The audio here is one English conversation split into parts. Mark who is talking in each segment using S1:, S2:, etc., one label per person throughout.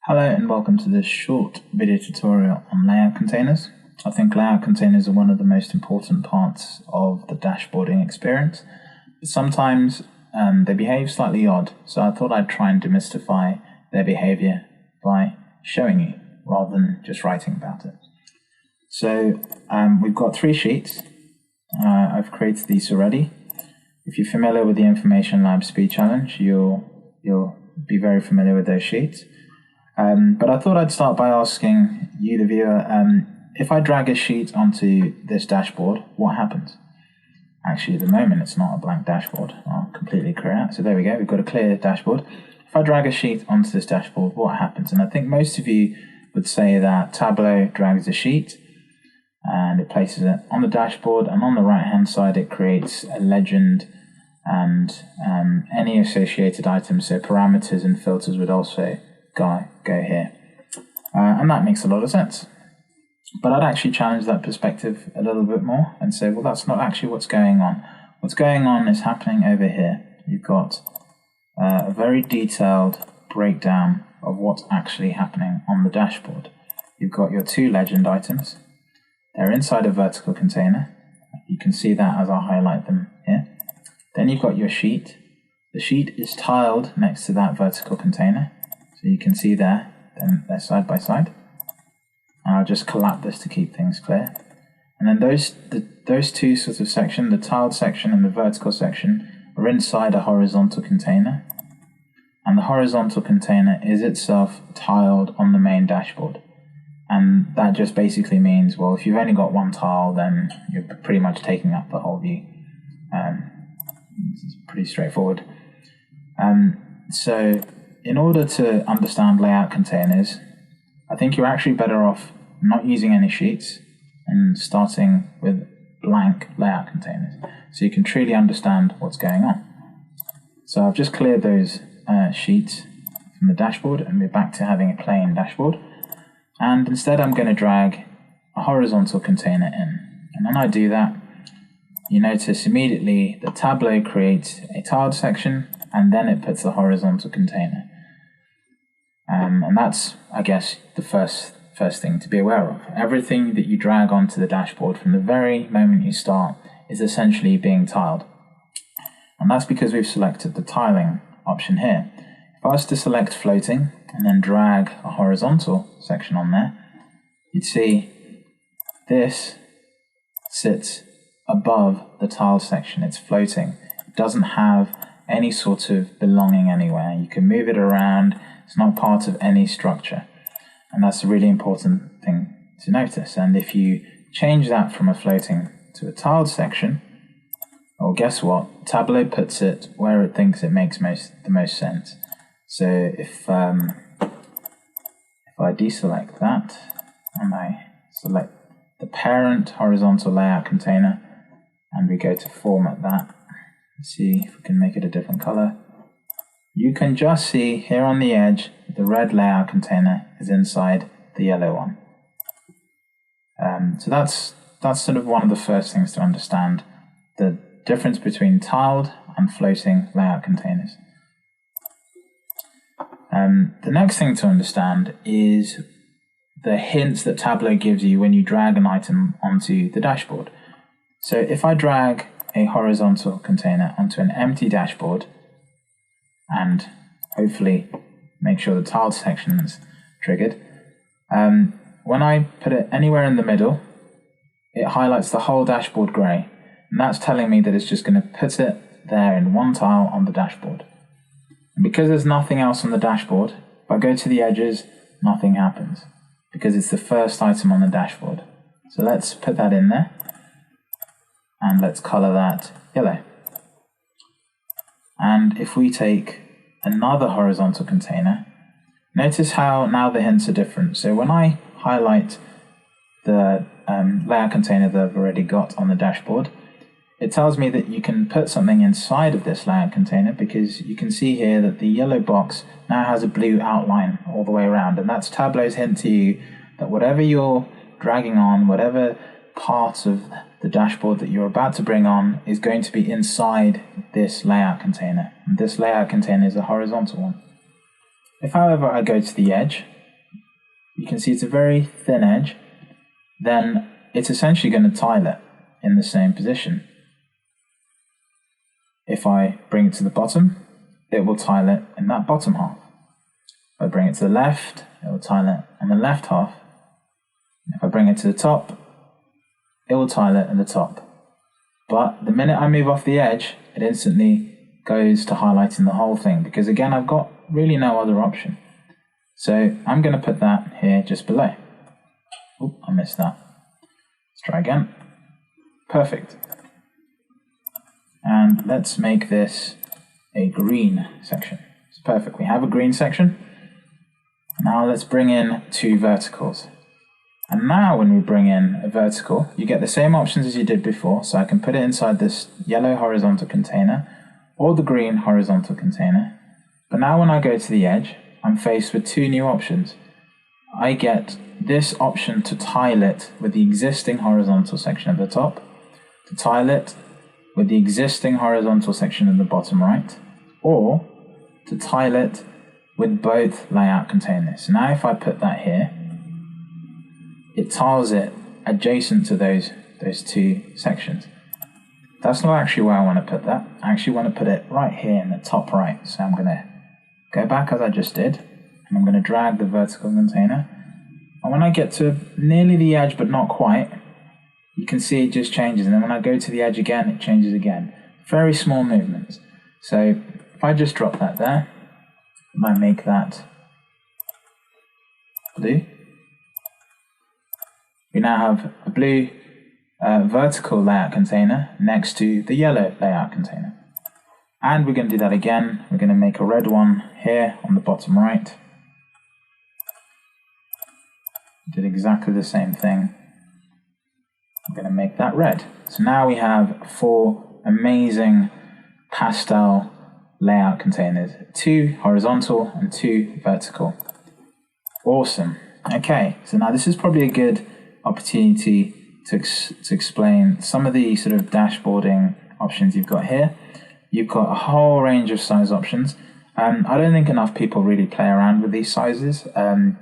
S1: Hello and welcome to this short video tutorial on layout containers. I think layout containers are one of the most important parts of the dashboarding experience. But sometimes they behave slightly odd, so I thought I'd try and demystify their behavior by showing you rather than just writing about it. So we've got 3 sheets. I've created these already. If you're familiar with the Information Lab Speed Challenge, you'll be very familiar with those sheets. But I thought I'd start by asking you, the viewer, if I drag a sheet onto this dashboard, what happens? Actually, at the moment, it's not a blank dashboard. I'll completely clear it out. So there we go, we've got a clear dashboard. If I drag a sheet onto this dashboard, what happens? And I think most of you would say that Tableau drags a sheet and it places it on the dashboard, and on the right-hand side, it creates a legend and any associated items, so parameters and filters would also go here. And that makes a lot of sense. But I'd actually challenge that perspective a little bit more and say, well, that's not actually what's going on. What's going on is happening over here. You've got a very detailed breakdown of what's actually happening on the dashboard. You've got your 2 legend items. They're inside a vertical container. You can see that as I highlight them here. Then you've got your sheet. The sheet is tiled next to that vertical container. So you can see there, then they're side by side. And I'll just collapse this to keep things clear. And then those 2 sorts of sections, the tiled section and the vertical section, are inside a horizontal container. And the horizontal container is itself tiled on the main dashboard. And that just basically means, well, if you've only got 1 tile, then you're pretty much taking up the whole view. It's pretty straightforward. So in order to understand layout containers, I think you're actually better off not using any sheets and starting with blank layout containers, so you can truly understand what's going on. So I've just cleared those sheets from the dashboard, and we're back to having a plain dashboard. And instead I'm going to drag a horizontal container in. And when I do that, you notice immediately that Tableau creates a tiled section, and then it puts the horizontal container. And that's, I guess, the first thing to be aware of. Everything that you drag onto the dashboard from the very moment you start is essentially being tiled. And that's because we've selected the tiling option here. If I was to select floating and then drag a horizontal section on there, you'd see this sits above the tiled section. It's floating. It doesn't have any sort of belonging anywhere. You can move it around. It's not part of any structure. And that's a really important thing to notice. And if you change that from a floating to a tiled section, well, guess what? Tableau puts it where it thinks it makes the most sense. So if I deselect that and I select the parent horizontal layout container and we go to format that, see if we can make it a different color, you can just see here on the edge the red layout container is inside the yellow one. So that's sort of one of the first things to understand, the difference between tiled and floating layout containers. The next thing to understand is the hints that Tableau gives you when you drag an item onto the dashboard. So if I drag a horizontal container onto an empty dashboard and hopefully make sure the tiled section is triggered, when I put it anywhere in the middle, it highlights the whole dashboard grey. And that's telling me that it's just going to put it there in 1 tile on the dashboard. And because there's nothing else on the dashboard, if I go to the edges, nothing happens, because it's the first item on the dashboard. So let's put that in there, and let's color that yellow. And if we take another horizontal container, notice how now the hints are different. So when I highlight the layout container that I've already got on the dashboard, it tells me that you can put something inside of this layout container, because you can see here that the yellow box now has a blue outline all the way around. And that's Tableau's hint to you that whatever you're dragging on, whatever part of the dashboard that you're about to bring on, is going to be inside this layout container. And this layout container is a horizontal one. If, however, I go to the edge, you can see it's a very thin edge, then it's essentially going to tile it in the same position. If I bring it to the bottom, it will tile it in that bottom half. If I bring it to the left, it will tile it on the left half. If I bring it to the top, it will tile it in the top. But the minute I move off the edge, it instantly goes to highlighting the whole thing, because again, I've got really no other option. So I'm going to put that here just below. Oop, I missed that. Let's try again. Perfect. And let's make this a green section. It's perfect. We have a green section. Now let's bring in 2 verticals. And now when we bring in a vertical, you get the same options as you did before. So I can put it inside this yellow horizontal container or the green horizontal container. But now when I go to the edge, I'm faced with 2 new options. I get this option to tile it with the existing horizontal section at the top, to tile it with the existing horizontal section at the bottom right, or to tile it with both layout containers. So now if I put that here, it tiles it adjacent to those 2 sections. That's not actually where I want to put that. I actually want to put it right here in the top right. So I'm going to go back as I just did, and I'm going to drag the vertical container. And when I get to nearly the edge, but not quite, you can see it just changes. And then when I go to the edge again, it changes again. Very small movements. So if I just drop that there, and I make that blue, we now have a blue vertical layout container next to the yellow layout container. And we're going to do that again. We're going to make a red one here on the bottom right. Did exactly the same thing. I'm going to make that red. So now we have 4 amazing pastel layout containers, 2 horizontal and 2 vertical. Awesome. Okay, so now this is probably a good opportunity to explain some of the sort of dashboarding options you've got here. You've got a whole range of size options. I don't think enough people really play around with these sizes.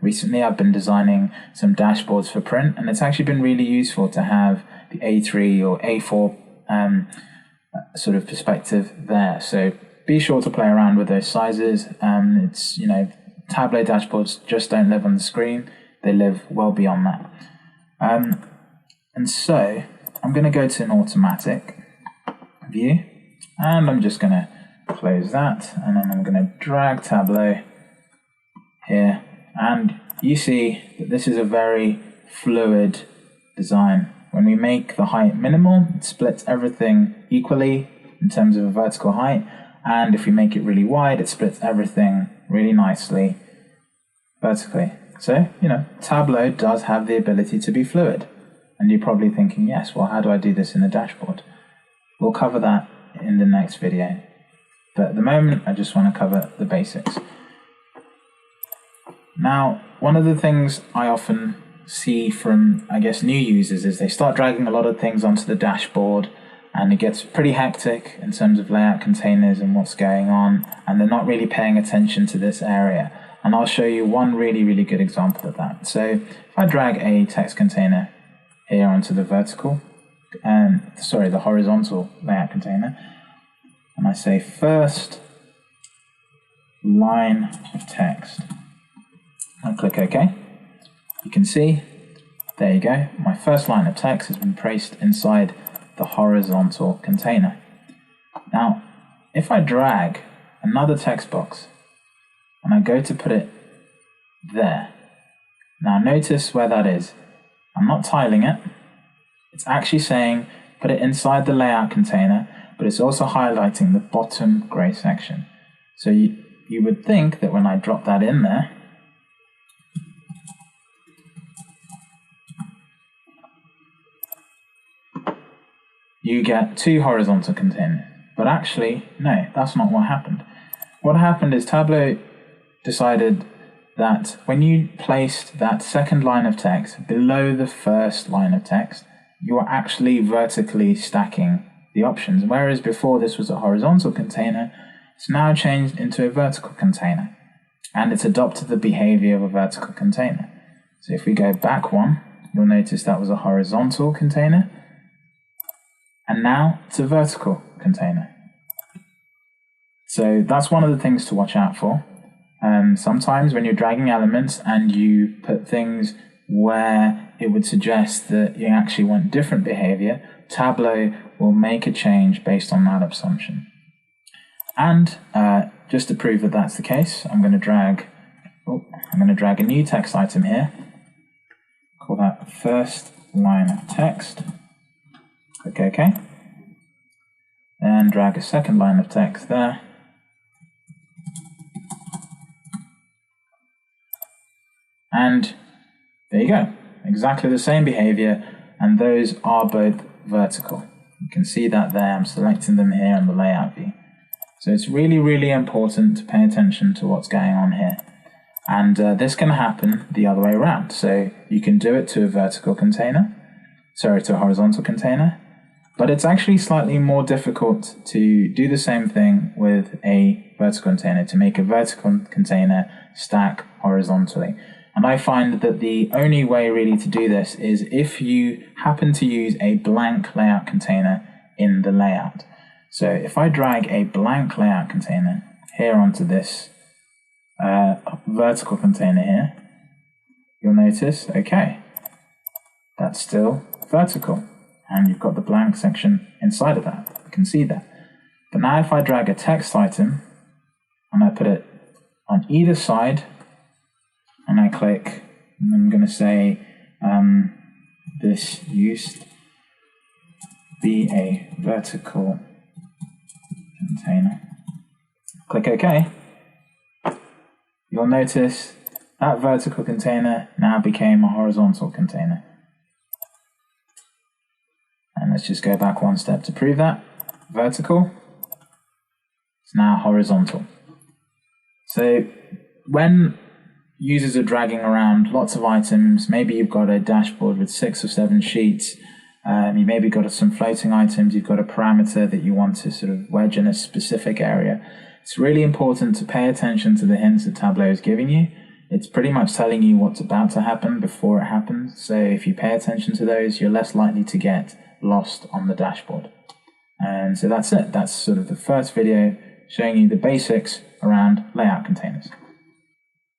S1: Recently I've been designing some dashboards for print, and it's actually been really useful to have the A3 or A4 sort of perspective there. So be sure to play around with those sizes. It's, you know, Tableau dashboards just don't live on the screen. They live well beyond that. And so I'm going to go to an automatic view, and I'm just going to close that, and then I'm going to drag Tableau here, and you see that this is a very fluid design. When we make the height minimal, it splits everything equally in terms of a vertical height, and if we make it really wide, it splits everything really nicely vertically. So, you know, Tableau does have the ability to be fluid. And you're probably thinking, yes, well, how do I do this in the dashboard? We'll cover that in the next video. But at the moment, I just want to cover the basics. Now, one of the things I often see from, I guess, new users is they start dragging a lot of things onto the dashboard, and it gets pretty hectic in terms of layout containers and what's going on, and they're not really paying attention to this area. And I'll show you one really, really good example of that. So if I drag a text container here onto the the horizontal layout container, and I say first line of text, I click OK. You can see, there you go, my first line of text has been placed inside the horizontal container. Now, if I drag another text box and I go to put it there, now notice where that is. I'm not tiling it. It's actually saying put it inside the layout container, but it's also highlighting the bottom gray section. So you would think that when I drop that in there, you get 2 horizontal containers. But actually, no, that's not what happened. What happened is Tableau decided that when you placed that second line of text below the first line of text, you are actually vertically stacking the options. Whereas before this was a horizontal container, it's now changed into a vertical container. and it's adopted the behavior of a vertical container. So if we go back one, you'll notice that was a horizontal container, and now it's a vertical container. So that's one of the things to watch out for. Sometimes when you're dragging elements and you put things where it would suggest that you actually want different behavior, Tableau will make a change based on that assumption. And just to prove that that's the case, I'm going to drag a new text item here. Call that first line of text. Click OK. And drag a second line of text there. And there you go. Exactly the same behavior, and those are both vertical. You can see that there. I'm selecting them here in the layout view. So it's really, really important to pay attention to what's going on here. And this can happen the other way around. So you can do it to a vertical container, to a horizontal container, but it's actually slightly more difficult to do the same thing with a vertical container, to make a vertical container stack horizontally. And I find that the only way really to do this is if you happen to use a blank layout container in the layout. So if I drag a blank layout container here onto this vertical container here, you'll notice, okay, that's still vertical. And you've got the blank section inside of that. You can see that. But now if I drag a text item and I put it on either side, and I click, and I'm going to say this used to be a vertical container. Click OK. You'll notice that vertical container now became a horizontal container. And let's just go back one step to prove that. Vertical, it's now horizontal. So when users are dragging around lots of items, maybe you've got a dashboard with 6 or 7 sheets, you maybe got some floating items, you've got a parameter that you want to sort of wedge in a specific area. It's really important to pay attention to the hints that Tableau is giving you. It's pretty much telling you what's about to happen before it happens. So if you pay attention to those, you're less likely to get lost on the dashboard. And so that's it. That's sort of the first video showing you the basics around layout containers.